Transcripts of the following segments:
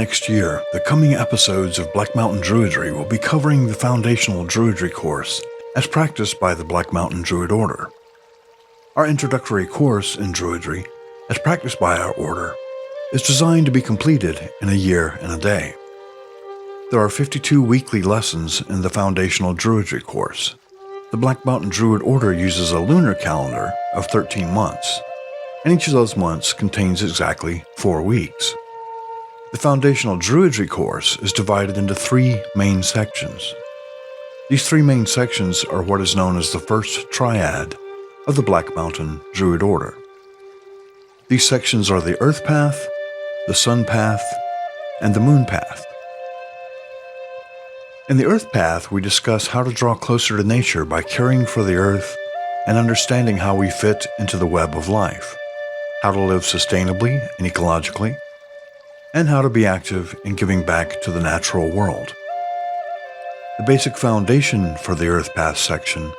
next year, the coming episodes of Black Mountain Druidry will be covering the Foundational Druidry Course as practiced by the Black Mountain Druid Order. Our introductory course in Druidry, as practiced by our order, is designed to be completed in a year and a day. There are 52 weekly lessons in the Foundational Druidry Course. The Black Mountain Druid Order uses a lunar calendar of 13 months, and each of those months contains exactly 4 weeks. The Foundational Druidry Course is divided into 3 main sections. These 3 main sections are what is known as the First Triad of the Black Mountain Druid Order. These sections are the Earth Path, the Sun Path, and the Moon Path. In the Earth Path, we discuss how to draw closer to nature by caring for the Earth and understanding how we fit into the web of life, how to live sustainably and ecologically, and how to be active in giving back to the natural world. The basic foundation for the Earth Path section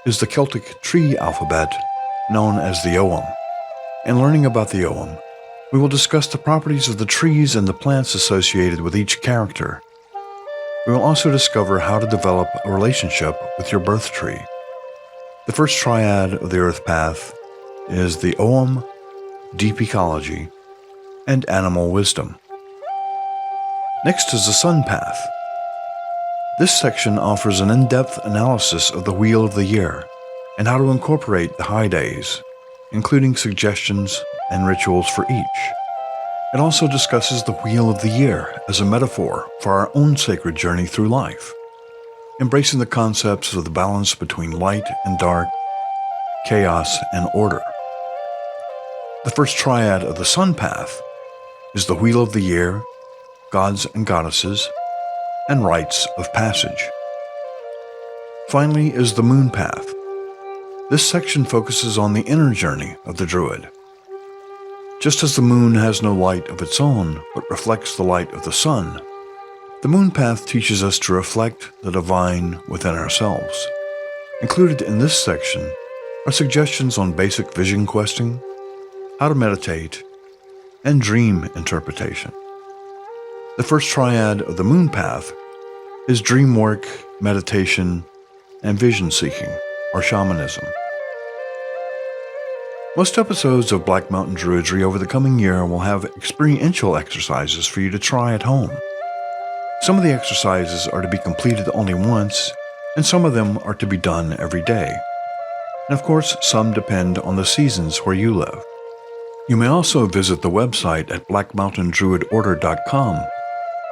is the Celtic tree alphabet known as the Ogham. In learning about the Ogham, we will discuss the properties of the trees and the plants associated with each character. We will also discover how to develop a relationship with your birth tree. The first triad of the Earth Path is the Ogham, Deep Ecology, and Animal Wisdom. Next is the Sun Path. This section offers an in-depth analysis of the Wheel of the Year and how to incorporate the high days, including suggestions and rituals for each. It also discusses the Wheel of the Year as a metaphor for our own sacred journey through life, embracing the concepts of the balance between light and dark, chaos and order. The first triad of the Sun Path is the Wheel of the Year, Gods and Goddesses, and Rites of Passage. Finally is the Moon Path. This section focuses on the inner journey of the Druid. Just as the moon has no light of its own, but reflects the light of the sun, the Moon Path teaches us to reflect the divine within ourselves. Included in this section are suggestions on basic vision questing, how to meditate, and dream interpretation. The first triad of the Moon Path is dream work, meditation, and vision seeking, or shamanism. Most episodes of Black Mountain Druidry over the coming year will have experiential exercises for you to try at home. Some of the exercises are to be completed only once, and some of them are to be done every day. And of course, some depend on the seasons where you live. You may also visit the website at blackmountaindruidorder.com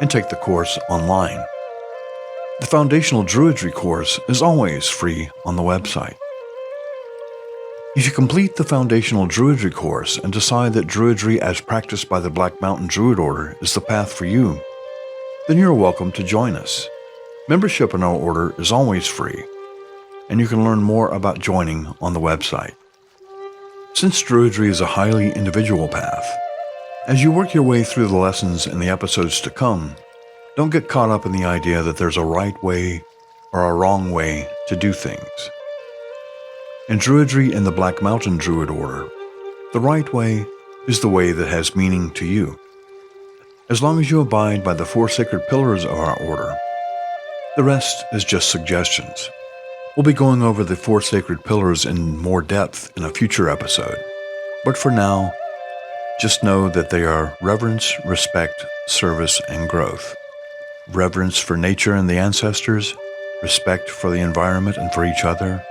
and take the course online. The Foundational Druidry Course is always free on the website. If you complete the Foundational Druidry Course and decide that Druidry as practiced by the Black Mountain Druid Order is the path for you, then you're welcome to join us. Membership in our order is always free, and you can learn more about joining on the website. Since Druidry is a highly individual path, as you work your way through the lessons in the episodes to come, don't get caught up in the idea that there's a right way or a wrong way to do things. In Druidry and the Black Mountain Druid Order, the right way is the way that has meaning to you. As long as you abide by the 4 sacred pillars of our order, the rest is just suggestions. We'll be going over the 4 sacred pillars in more depth in a future episode, but for now, just know that they are reverence, respect, service, and growth. Reverence for nature and the ancestors, respect for the environment and for each other,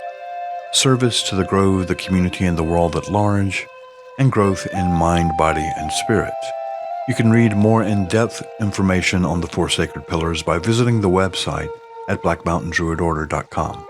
service to the growth of the community and the world at large, and growth in mind, body, and spirit. You can read more in-depth information on the 4 sacred pillars by visiting the website at blackmountaindruidorder.com.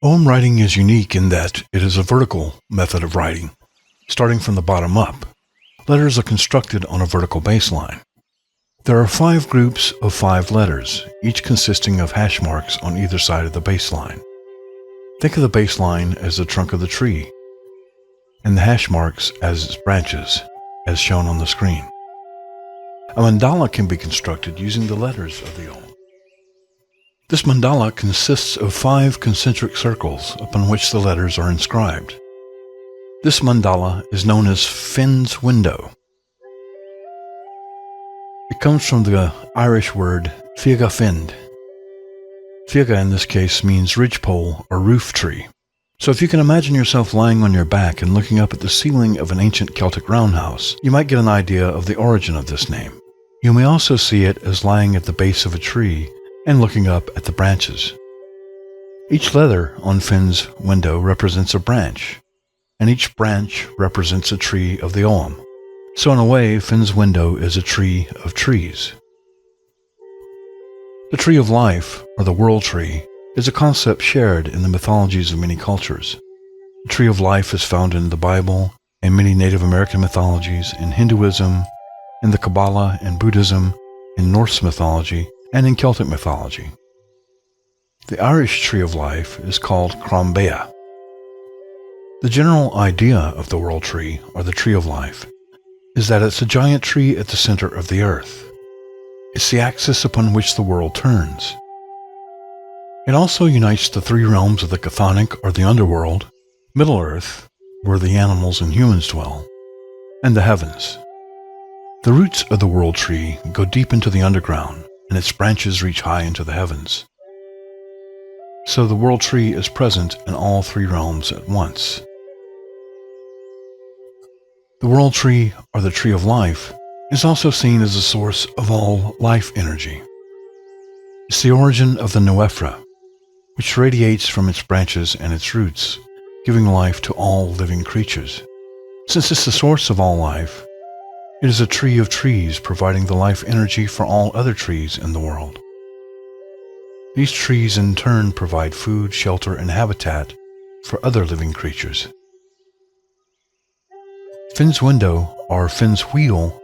Ogham writing is unique in that it is a vertical method of writing. Starting from the bottom up, letters are constructed on a vertical baseline. There are 5 groups of 5 letters, each consisting of hash marks on either side of the baseline. Think of the baseline as the trunk of the tree, and the hash marks as its branches, as shown on the screen. A mandala can be constructed using the letters of the Ogham. This mandala consists of 5 concentric circles upon which the letters are inscribed. This mandala is known as Finn's window. It comes from the Irish word fiaga find. Fiaga in this case means ridgepole or roof tree. So if you can imagine yourself lying on your back and looking up at the ceiling of an ancient Celtic roundhouse, you might get an idea of the origin of this name. You may also see it as lying at the base of a tree and looking up at the branches. Each letter on Finn's window represents a branch, and each branch represents a tree of the Ogham. So in a way, Finn's window is a tree of trees. The tree of life, or the world tree, is a concept shared in the mythologies of many cultures. The tree of life is found in the Bible, in many Native American mythologies, in Hinduism, in the Kabbalah and Buddhism, in Norse mythology, and in Celtic mythology. The Irish tree of life is called Crombea. The general idea of the world tree, or the tree of life, is that it's a giant tree at the center of the earth. It's the axis upon which the world turns. It also unites the 3 realms of the chthonic, or the underworld, Middle Earth, where the animals and humans dwell, and the heavens. The roots of the world tree go deep into the underground, and its branches reach high into the heavens. So the world tree is present in all 3 realms at once. The world tree, or the tree of life, is also seen as the source of all life energy. It's the origin of the Noephra, which radiates from its branches and its roots, giving life to all living creatures. Since it's the source of all life, it is a tree of trees providing the life energy for all other trees in the world. These trees in turn provide food, shelter, and habitat for other living creatures. Finn's window, or Finn's wheel,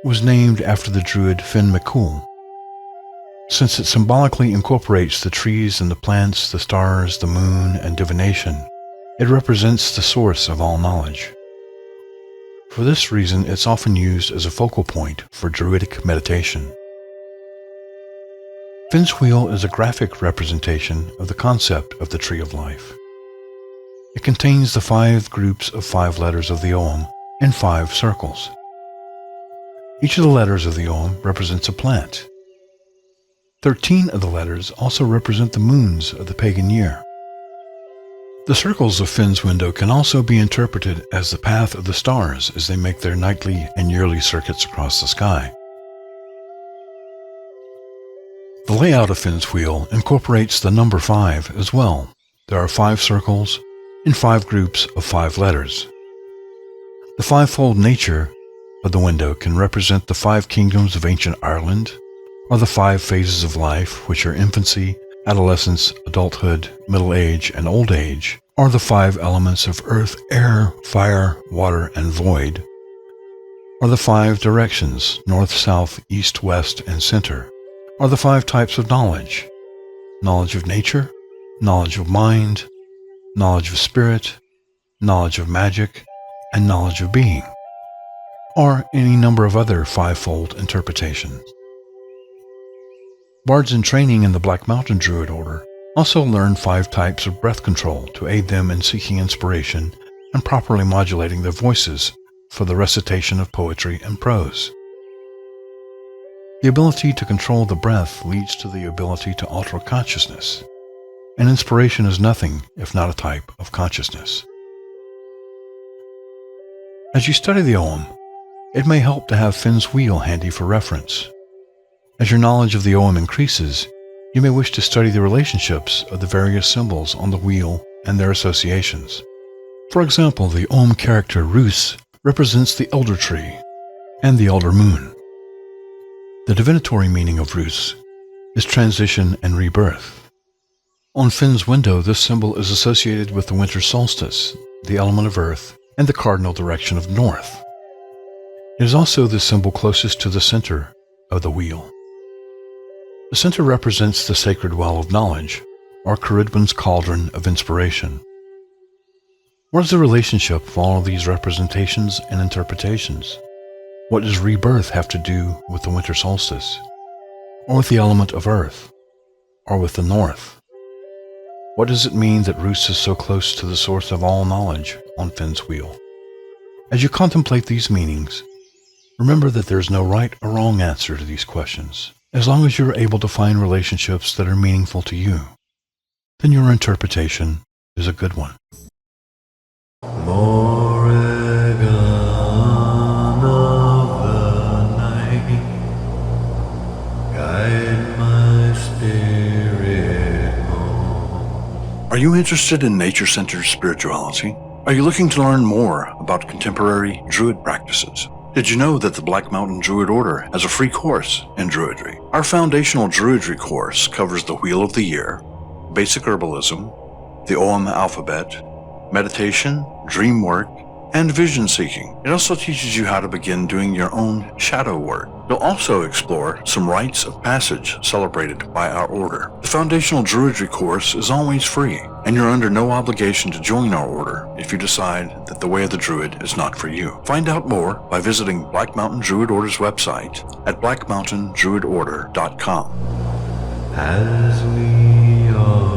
was named after the druid Finn McCool. Since it symbolically incorporates the trees and the plants, the stars, the moon, and divination, it represents the source of all knowledge. For this reason, it's often used as a focal point for druidic meditation. Finn's wheel is a graphic representation of the concept of the tree of life. It contains the 5 groups of 5 letters of the Ogham in 5 circles. Each of the letters of the Ogham represents a plant. 13 of the letters also represent the moons of the pagan year. The circles of Finn's window can also be interpreted as the path of the stars as they make their nightly and yearly circuits across the sky. The layout of Finn's wheel incorporates the number 5 as well. There are 5 circles in 5 groups of 5 letters. The 5-fold nature of the window can represent the 5 kingdoms of ancient Ireland, or the 5 phases of life, which are infancy, adolescence, adulthood, middle age, and old age, or the 5 elements of earth, air, fire, water, and void, or the 5 directions, north, south, east, west, and center, or the 5 types of knowledge: knowledge of nature, knowledge of mind, knowledge of spirit, knowledge of magic, and knowledge of being, or any number of other 5-fold interpretations. Bards in training in the Black Mountain Druid Order also learn 5 types of breath control to aid them in seeking inspiration and properly modulating their voices for the recitation of poetry and prose. The ability to control the breath leads to the ability to alter consciousness, and inspiration is nothing if not a type of consciousness. As you study the Ogham, it may help to have Finn's wheel handy for reference. As your knowledge of the Ogham increases, you may wish to study the relationships of the various symbols on the wheel and their associations. For example, the Ogham character Rus represents the elder tree and the elder moon. The divinatory meaning of Rus is transition and rebirth. On Finn's window, this symbol is associated with the winter solstice, the element of earth, and the cardinal direction of north. It is also the symbol closest to the center of the wheel. The center represents the sacred well of knowledge, or Caridwen's cauldron of inspiration. What is the relationship of all of these representations and interpretations? What does rebirth have to do with the winter solstice, or with the element of earth, or with the north? What does it mean that Roos is so close to the source of all knowledge on Finn's wheel? As you contemplate these meanings, remember that there is no right or wrong answer to these questions. As long as you are able to find relationships that are meaningful to you, then your interpretation is a good one. Morrigan of the night, guide my spirit home. Are you interested in nature-centered spirituality? Are you looking to learn more about contemporary Druid practices? Did you know that the Black Mountain Druid Order has a free course in Druidry? Our Foundational Druidry Course covers the Wheel of the Year, basic herbalism, the Ogham alphabet, meditation, dream work, and vision seeking. It also teaches you how to begin doing your own shadow work. You'll also explore some rites of passage celebrated by our order. The Foundational Druidry Course is always free, and you're under no obligation to join our order if you decide that the way of the Druid is not for you. Find out more by visiting Black Mountain Druid Order's website at blackmountaindruidorder.com. As we are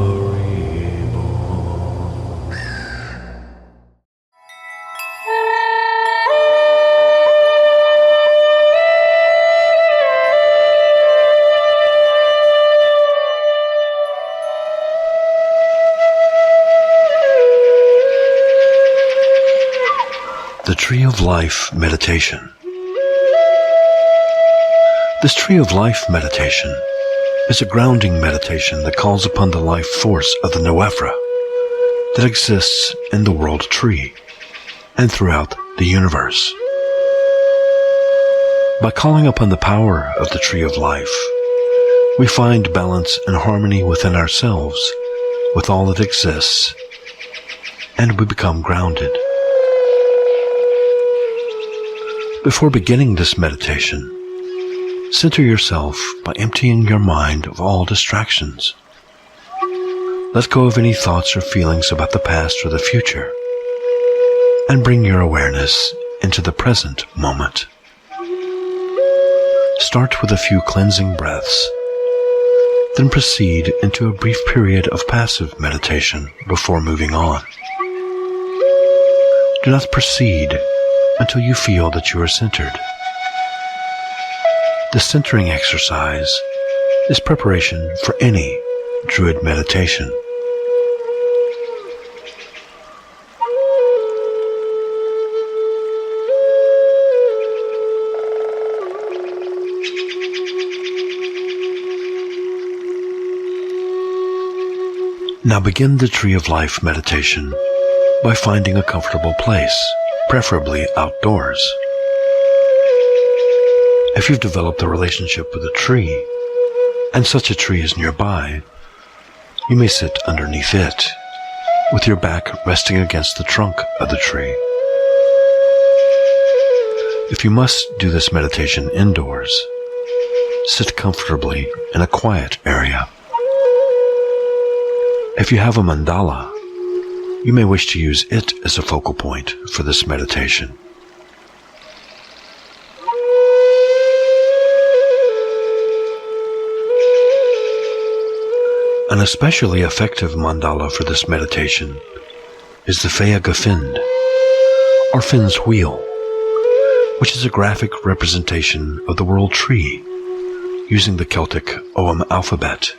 The Tree of Life Meditation. This Tree of Life meditation is a grounding meditation that calls upon the life force of the Noephra that exists in the world tree and throughout the universe. By calling upon the power of the Tree of Life, we find balance and harmony within ourselves, with all that exists, and we become grounded. Before beginning this meditation, center yourself by emptying your mind of all distractions. Let go of any thoughts or feelings about the past or the future, and bring your awareness into the present moment. Start with a few cleansing breaths, then proceed into a brief period of passive meditation before moving on. Do not proceed until you feel that you are centered. The centering exercise is preparation for any Druid meditation. Now begin the Tree of Life meditation by finding a comfortable place, preferably outdoors. If you've developed a relationship with a tree, and such a tree is nearby, you may sit underneath it, with your back resting against the trunk of the tree. If you must do this meditation indoors, sit comfortably in a quiet area. If you have a mandala, you may wish to use it as a focal point for this meditation. An especially effective mandala for this meditation is the Feaga Find, or Finn's Wheel, which is a graphic representation of the world tree using the Celtic Ogham alphabet.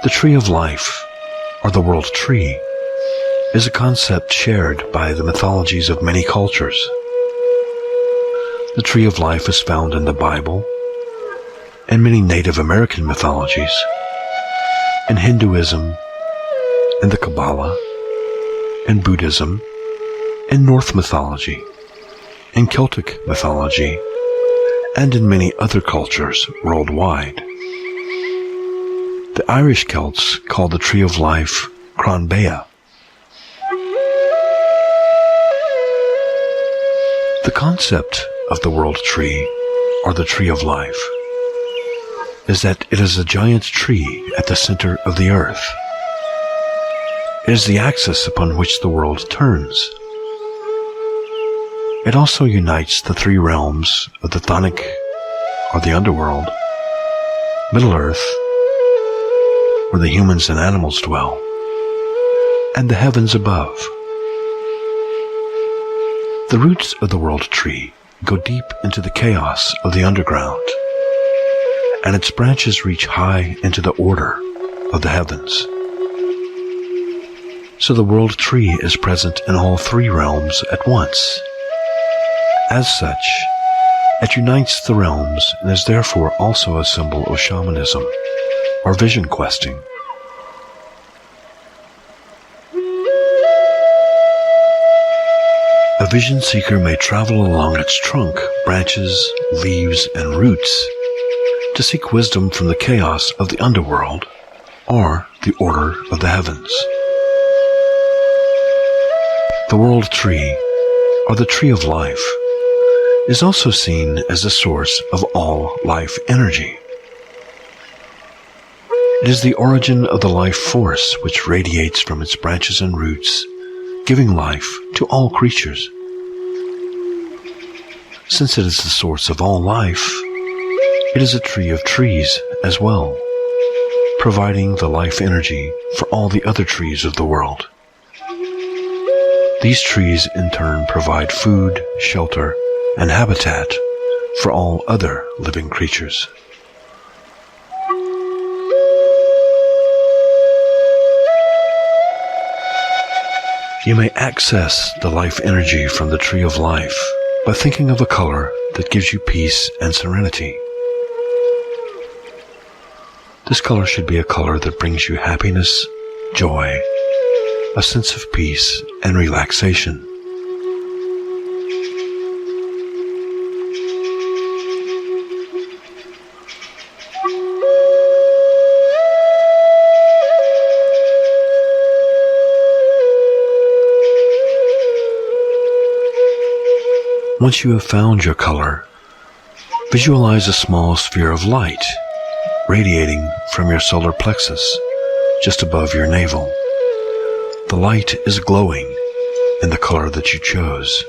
The Tree of Life, or the world tree, is a concept shared by the mythologies of many cultures. The Tree of Life is found in the Bible and many Native American mythologies, in Hinduism, in the Kabbalah, in Buddhism, in Norse mythology, in Celtic mythology, and in many other cultures worldwide. The Irish Celts call the tree of life Cronbea. The concept of the world tree, or the tree of life, is that it is a giant tree at the center of the earth. It is the axis upon which the world turns. It also unites the three realms of the Chthonic, or the underworld, Middle-earth, where the humans and animals dwell, and the heavens above. The roots of the world tree go deep into the chaos of the underground, and its branches reach high into the order of the heavens. So the world tree is present in all three realms at once. As such, it unites the realms and is therefore also a symbol of shamanism or vision questing. A vision seeker may travel along its trunk, branches, leaves, and roots to seek wisdom from the chaos of the underworld or the order of the heavens. The world tree, or the tree of life, is also seen as the source of all life energy. It is the origin of the life force which radiates from its branches and roots, giving life to all creatures. Since it is the source of all life, it is a tree of trees as well, providing the life energy for all the other trees of the world. These trees in turn provide food, shelter, and habitat for all other living creatures. You may access the life energy from the tree of life by thinking of a color that gives you peace and serenity. This color should be a color that brings you happiness, joy, a sense of peace, and relaxation. Once you have found your color, visualize a small sphere of light radiating from your solar plexus just above your navel. The light is glowing in the color that you chose.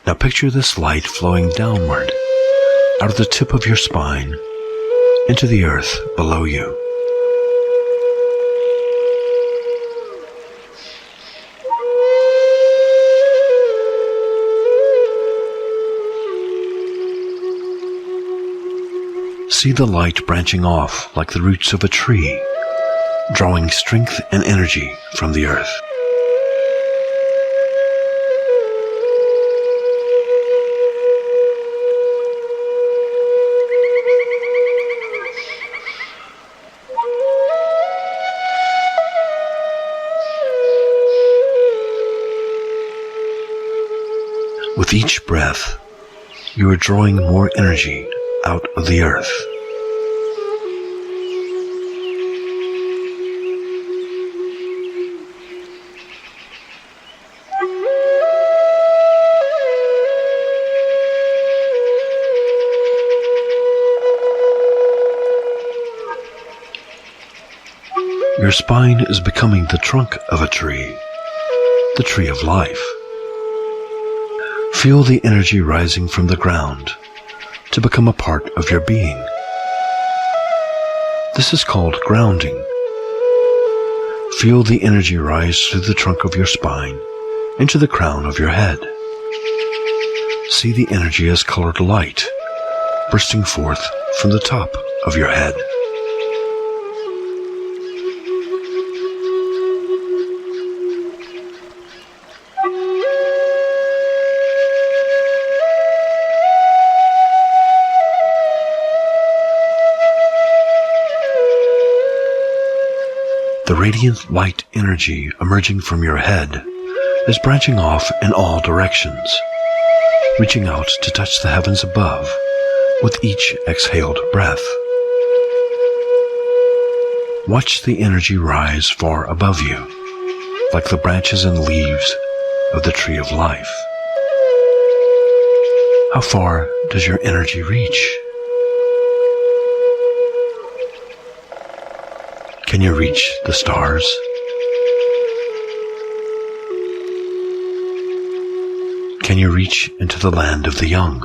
Now picture this light flowing downward out of the tip of your spine into the earth below you. See the light branching off like the roots of a tree, drawing strength and energy from the earth. With each breath, you are drawing more energy out of the earth. Your spine is becoming the trunk of a tree, the tree of life. Feel the energy rising from the ground to become a part of your being. This is called grounding. Feel the energy rise through the trunk of your spine into the crown of your head. See the energy as colored light bursting forth from the top of your head. The radiant light energy emerging from your head is branching off in all directions, reaching out to touch the heavens above with each exhaled breath. Watch the energy rise far above you, like the branches and leaves of the tree of life. How far does your energy reach? Can you reach the stars? Can you reach into the land of the young?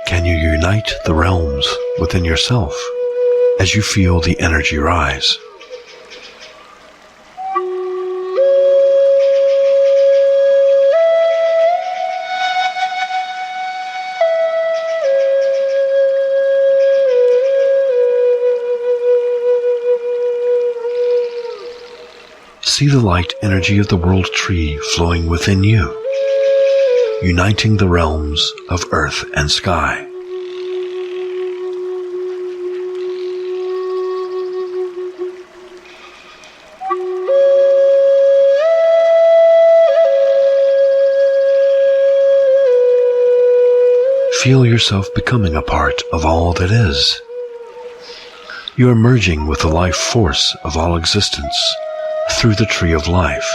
Can you unite the realms within yourself as you feel the energy rise? See the light energy of the world tree flowing within you, uniting the realms of earth and sky. Feel yourself becoming a part of all that is. You are merging with the life force of all existence through the tree of life.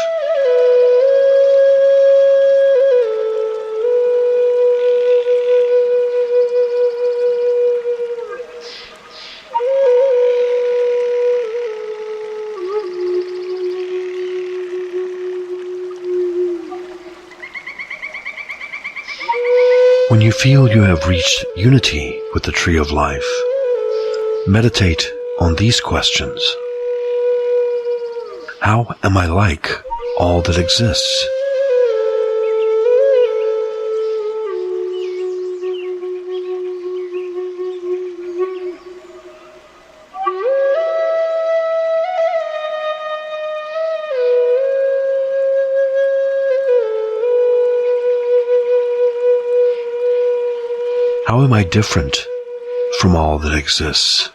When you feel you have reached unity with the tree of life, meditate on these questions. How am I like all that exists? How am I different from all that exists?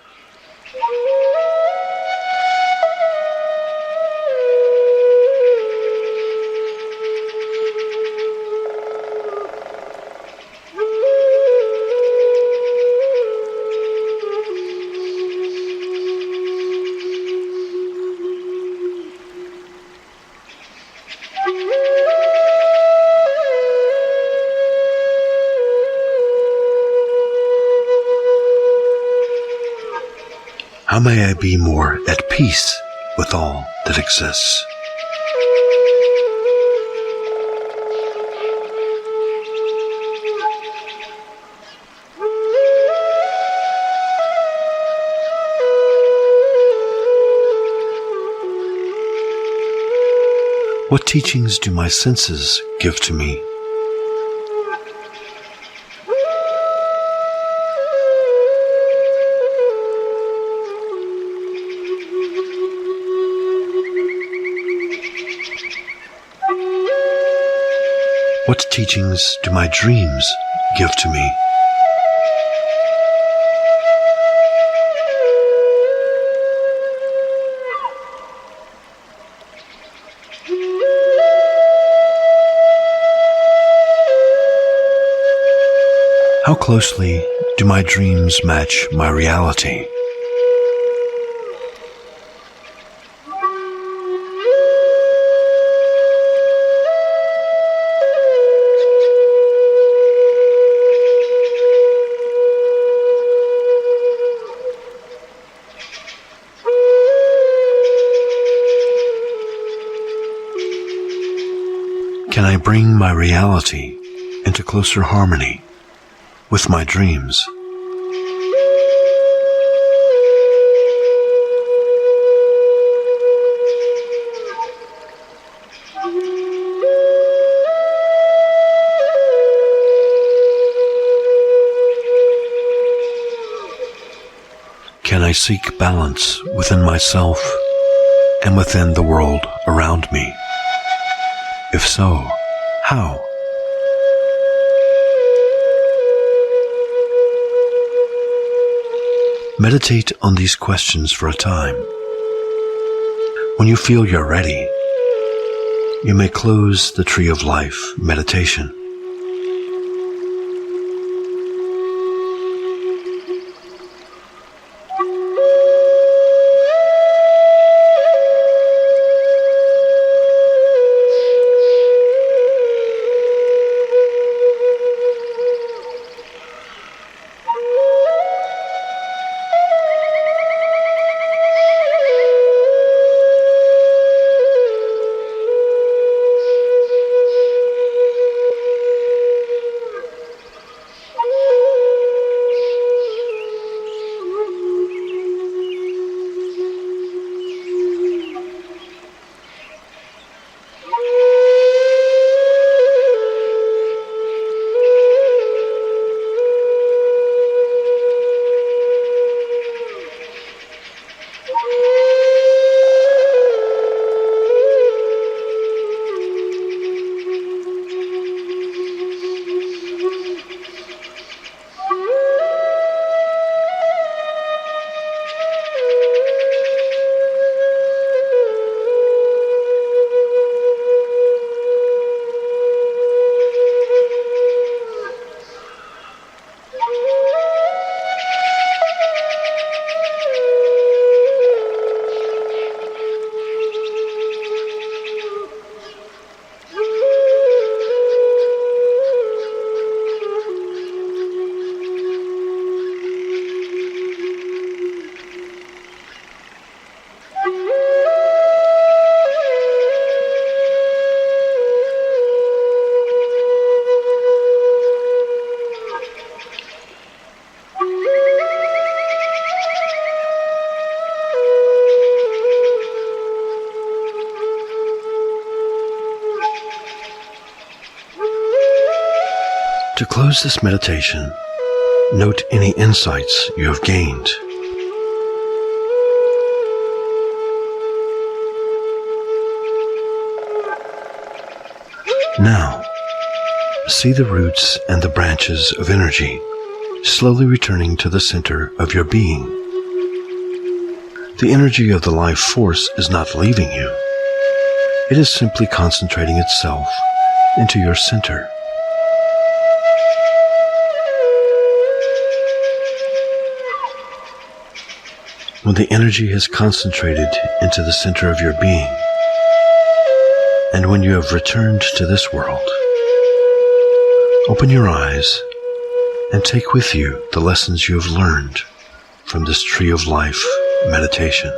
How may I be more at peace with all that exists? What teachings do my senses give to me? What teachings do my dreams give to me? How closely do my dreams match my reality? Can I bring my reality into closer harmony with my dreams? Can I seek balance within myself and within the world around me? If so, how? Meditate on these questions for a time. When you feel you're ready, you may close the Tree of Life meditation. To close this meditation, note any insights you have gained. Now, see the roots and the branches of energy slowly returning to the center of your being. The energy of the life force is not leaving you. It is simply concentrating itself into your center. When the energy has concentrated into the center of your being, and when you have returned to this world, open your eyes and take with you the lessons you have learned from this Tree of Life meditation.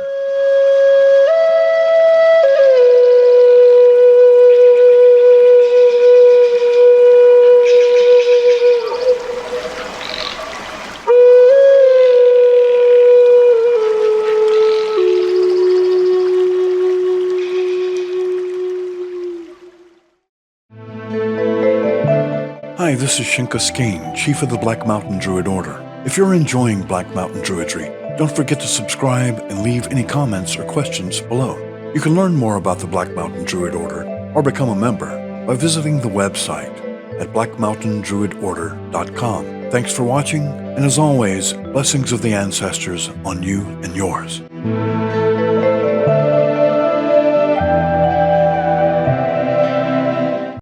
Hi, this is Shinka Skane, Chief of the Black Mountain Druid Order. If you're enjoying Black Mountain Druidry, don't forget to subscribe and leave any comments or questions below. You can learn more about the Black Mountain Druid Order or become a member by visiting the website at blackmountaindruidorder.com. Thanks for watching, and as always, blessings of the ancestors on you and yours.